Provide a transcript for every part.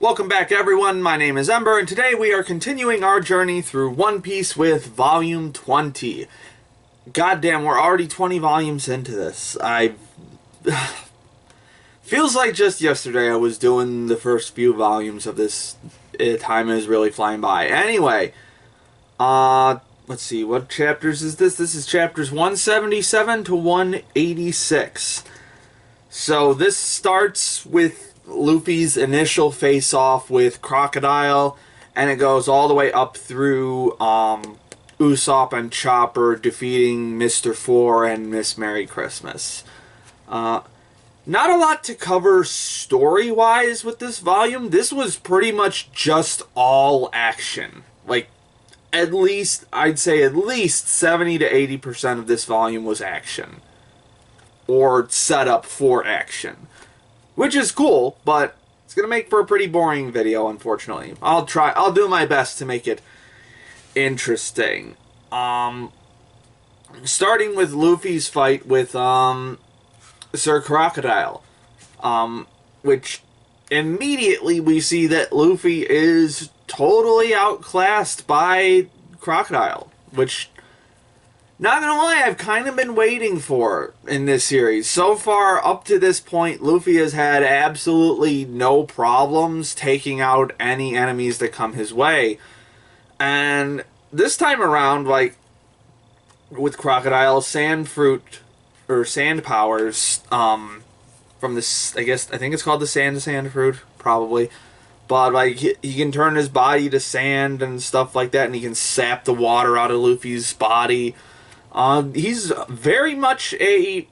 Welcome back, everyone. My name is Ember, and today we are continuing our journey through One Piece with Volume 20. Goddamn, we're already 20 volumes into this. Feels like just yesterday I was doing the first few volumes of this. Time is really flying by. Anyway, let's see, what chapters is this? This is chapters 177 to 186. So this starts with Luffy's initial face-off with Crocodile, and it goes all the way up through Usopp and Chopper defeating Mr. Four and Miss Merry Christmas. Not a lot to cover story-wise with this volume. This was pretty much just all action. Like, I'd say at least 70 to 80% of this volume was action. Or set up for action. Which is cool, but it's going to make for a pretty boring video, unfortunately. I'll do my best to make it interesting. Starting with Luffy's fight with, Sir Crocodile. Which, immediately we see that Luffy is totally outclassed by Crocodile. Which, not gonna lie, I've kind of been waiting for in this series. So far, up to this point, Luffy has had absolutely no problems taking out any enemies that come his way. And this time around, like, with Crocodile, sand powers, from this, I think it's called the sand fruit, probably. But, like, he can turn his body to sand and stuff like that, and he can sap the water out of Luffy's body. He's very much a,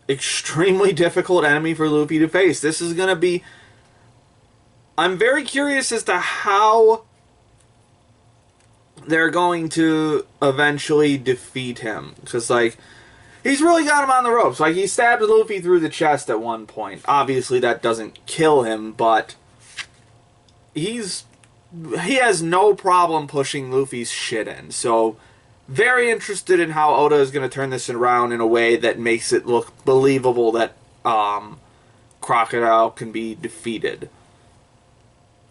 extremely difficult enemy for Luffy to face. This is gonna be... I'm very curious as to how they're going to eventually defeat him. Because, like, he's really got him on the ropes. Like, he stabbed Luffy through the chest at one point. Obviously, that doesn't kill him, but he has no problem pushing Luffy's shit in. So, very interested in how Oda is going to turn this around in a way that makes it look believable that Crocodile can be defeated.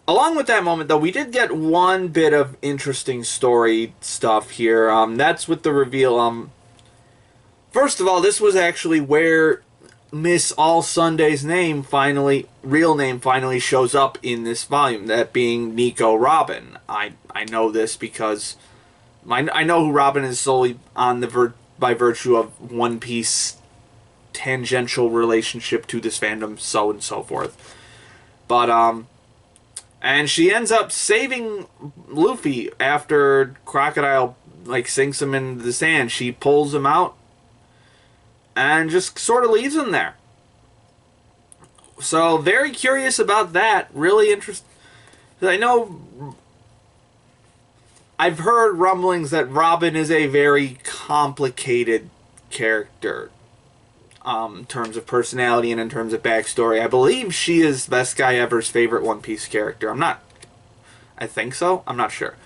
Along with that moment, though, we did get one bit of interesting story stuff here. That's with the reveal. First of all, this was actually where Miss All Sunday's real name finally shows up in this volume, that being Nicole Robin. I know this because I know who Robin is solely by virtue of One Piece tangential relationship to this fandom, so and so forth. But and she ends up saving Luffy after Crocodile sinks him into the sand. She pulls him out and just sort of leaves him there. So, very curious about that. Really interested. I know I've heard rumblings that Robin is a very complicated character. In terms of personality and in terms of backstory. I believe she is Best Guy Ever's favorite One Piece character. I think so. I'm not sure.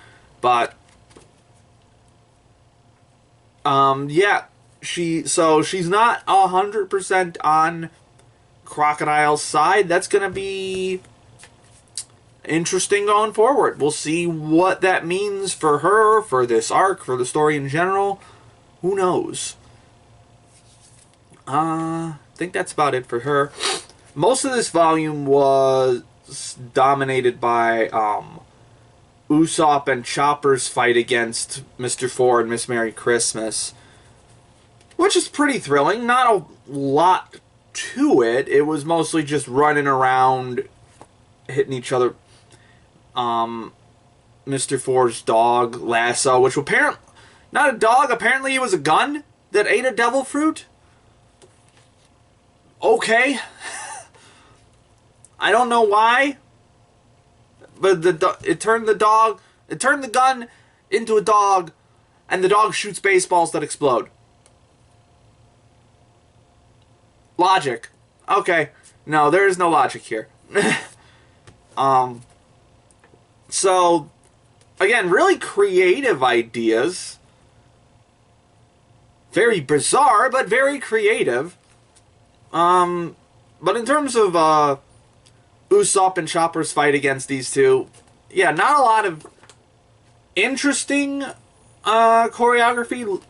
But, yeah. She's not 100% on Crocodile's side. That's going to be interesting going forward. We'll see what that means for her, for this arc, for the story in general. Who knows? I think that's about it for her. Most of this volume was dominated by Usopp and Chopper's fight against Mr. Four and Miss Merry Christmas, which is pretty thrilling. Not a lot to it. It was mostly just running around, hitting each other. Mr. Four's dog, Lasso, which apparently... Not a dog, apparently it was a gun that ate a devil fruit? Okay. I don't know why. But it turned the gun into a dog, and the dog shoots baseballs that explode. Logic. Okay. No, there is no logic here. So, again, really creative ideas. Very bizarre, but very creative. But in terms of Usopp and Chopper's fight against these two. Yeah, not a lot of interesting choreography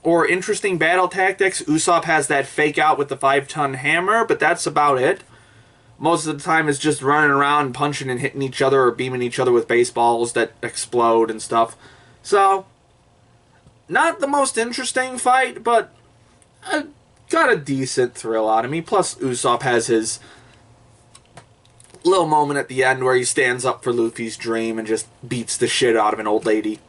or interesting battle tactics. Usopp has that fake out with the 5-ton hammer, but that's about it. Most of the time it's just running around, punching and hitting each other or beaming each other with baseballs that explode and stuff. So, not the most interesting fight, but got a decent thrill out of me. Plus, Usopp has his little moment at the end where he stands up for Luffy's dream and just beats the shit out of an old lady.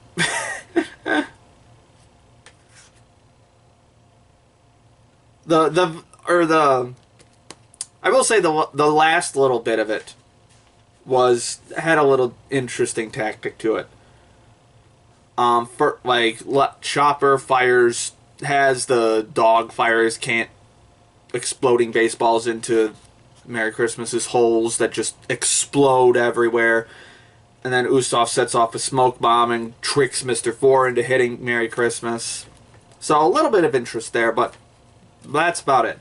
I will say the last little bit of it had a little interesting tactic to it. For like Chopper has the dog fires exploding baseballs into Merry Christmas's holes that just explode everywhere, and then Usopp sets off a smoke bomb and tricks Mr. Four into hitting Merry Christmas. So a little bit of interest there, but that's about it.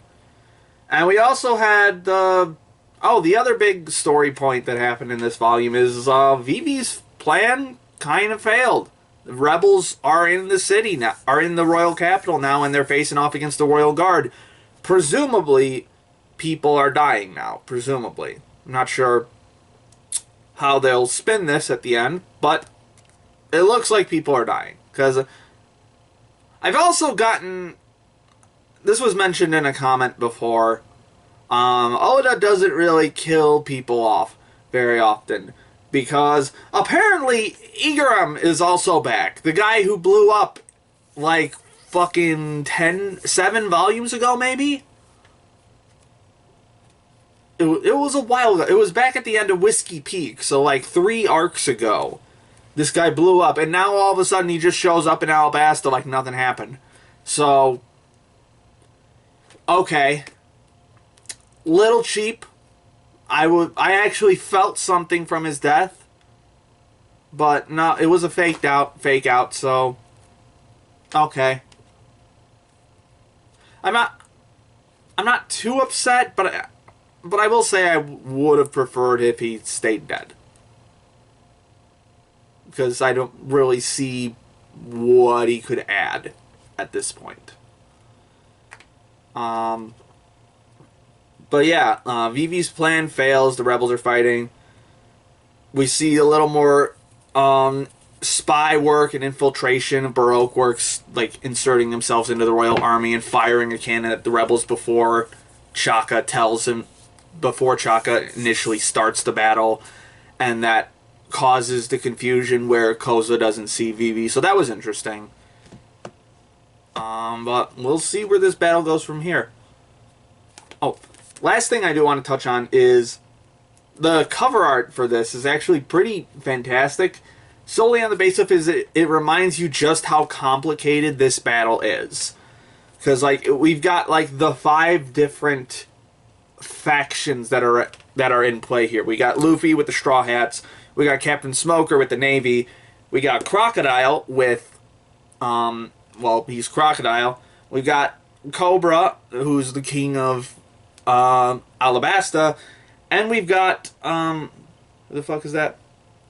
And we also had the other big story point that happened in this volume is Vivi's plan kind of failed. The rebels are in the city now, are in the royal capital now, and they're facing off against the royal guard. Presumably, people are dying now. Presumably, I'm not sure how they'll spin this at the end, but it looks like people are dying. Because I've also gotten, this was mentioned in a comment before, Oda doesn't really kill people off very often. Because apparently Igaram is also back. The guy who blew up like fucking 7 volumes ago, maybe? It was a while ago. It was back at the end of Whiskey Peak, so like 3 arcs ago. This guy blew up, and now all of a sudden he just shows up in Alabasta like nothing happened. So, okay. Little cheap. I actually felt something from his death, but no, it was a fake out, so okay. I'm not too upset, but I will say I would have preferred if he stayed dead, because I don't really see what he could add at this point. But yeah, Vivi's plan fails. The rebels are fighting. We see a little more spy work and infiltration. Baroque works, like inserting themselves into the royal army and firing a cannon at the rebels before Chaka initially starts the battle, and that causes the confusion where Koza doesn't see Vivi. So that was interesting. But we'll see where this battle goes from here. Oh. Last thing I do want to touch on is the cover art for this is actually pretty fantastic, solely on the basis of it reminds you just how complicated this battle is. Because like we've got like the 5 different factions that are in play here. We got Luffy with the Straw Hats, we got Captain Smoker with the Navy, we got Crocodile with well, he's Crocodile. We got Cobra, who's the king of Alabasta, and we've got who the fuck is that?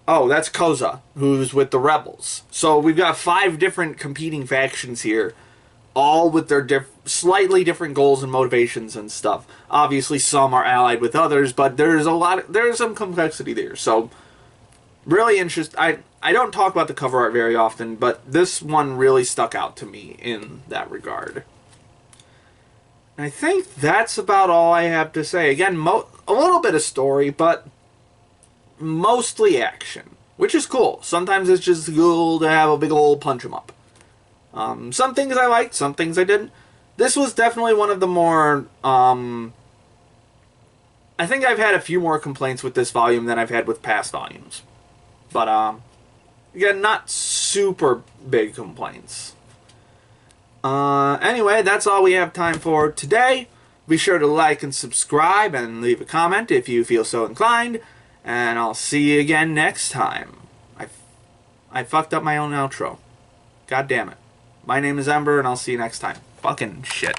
Oh, that's Koza, who's with the rebels. So we've got 5 different competing factions here, all with their slightly different goals and motivations and stuff. Obviously, some are allied with others, but there's some complexity there. So really interesting. I don't talk about the cover art very often, but this one really stuck out to me in that regard. I think that's about all I have to say. Again, a little bit of story, but mostly action, which is cool. Sometimes it's just cool to have a big old punch 'em up. Some things I liked, some things I didn't. This was definitely one of the more... I think I've had a few more complaints with this volume than I've had with past volumes. But, again, not super big complaints. Anyway, that's all we have time for today. Be sure to like and subscribe and leave a comment if you feel so inclined. And I'll see you again next time. I fucked up my own outro. God damn it. My name is Ember, and I'll see you next time. Fucking shit.